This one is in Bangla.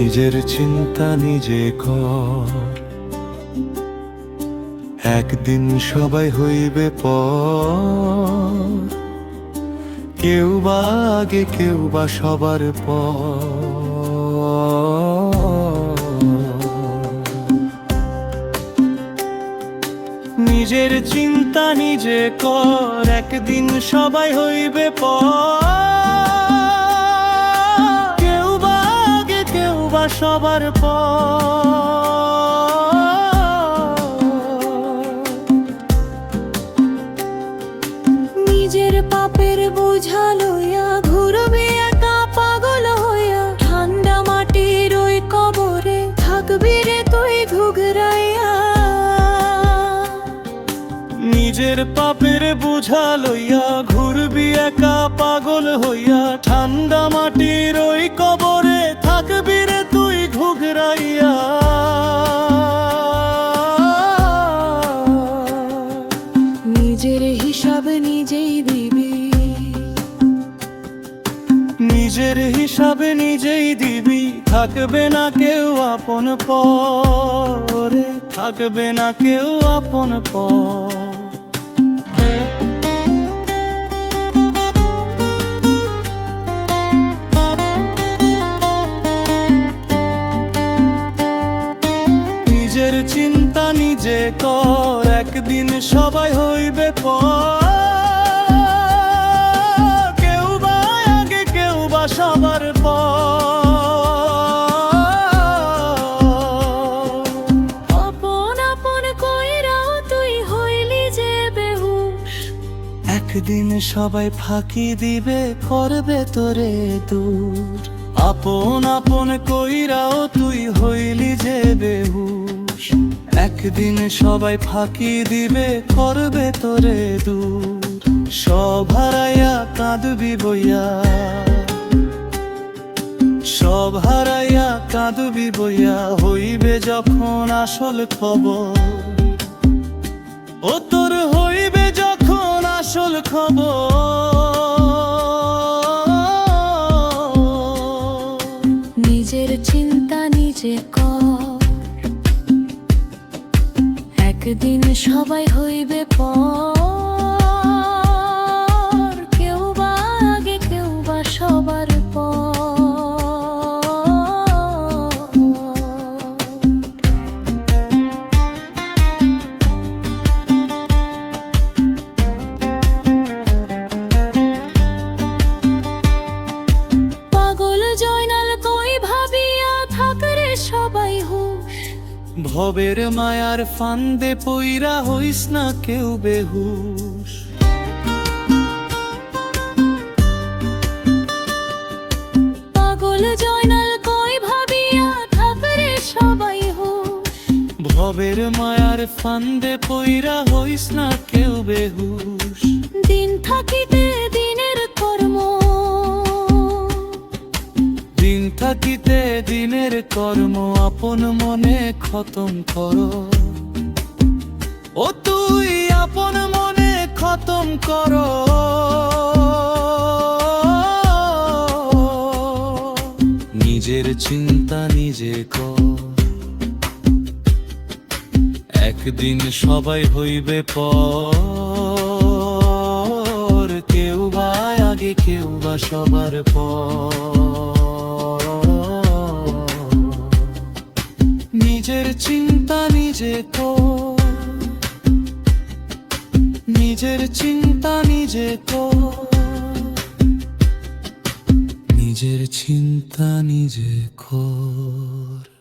নিজের চিন্তা নিজে কর, একদিন সবাই হইবে পর। কেউ বা আগে কেউ বা সবার পর। নিজের চিন্তা নিজে কর, একদিন সবাই হইবে পর। কেউ বা আগে কেউ বা সবার পর। নিজের পাপের বোঝা লইয়া ঘুরবে একা পাগল হইয়া, ঠান্ডা মাটির ওই কবরে থাকবি রে তুই ঘুঘরাইয়া। নিজের পাপের বোঝা লইয়া ঘুরবি একা পাগল হইয়া, ঠান্ডা মাটির ওই কবরে থাকবি রে তুই ঘুঘরাইয়া। নিজের হিসাব নিজেই দিবি, নিজের হিসাবে নিজেই দিবি, থাকবে না কেউ আপন পরে, থাকবে না কেউ আপন পর। নিজের চিন্তা নিজে কর, একদিন সবাই হইবে পর। কেউ বা আগে কেউ বা সবার পর। আপন আপন কইরাও তুই হইলি যে বেহুশ, একদিন সবাই ফাঁকি দিবে, করবে তোরে দূর। আপন আপন কইরাও তুই হইলি যে বেহুশ, একদিন সবাই ফাঁকি দিবে, করবে তোরে দূর। সব হারাইয়া কাঁদবি বইয়া, সব হারাইয়া কাঁদবি বইয়া, হইবে যখন আসল খবর। ও তোর হইবে যখন আসল খবর। নিজের চিন্তা নিজে কর, একদিন সবাই হইবে পর। কেউ বা আগে কেউ বা সবার পর। পাগল জয়নাল কই ভাবিয়া থাকরে সবাই হুশ, ভবের মায়ার ফান্দে পইরা হইস না কেউ বেহুশ। পাগল জয়নাল কই ভাবিয়া থাকরে সবাই হুশ। ভবের মায়ার ফান্দে পইরা হইস না কেউ বেহুশ। দিন থাকিতে দিনের কর্ম, দিন থাকিতে দিনের কর্ম, আপন মনে খতম কর। ও তুই আপন মনে খতম কর। নিজের চিন্তা নিজে কর, একদিন সবাই হইবে পর। কেউ বা আগে কেউ বা সবার পর। নিজের চিন্তা নিজে কর, নিজের চিন্তা নিজে কর, নিজের চিন্তা নিজে কর।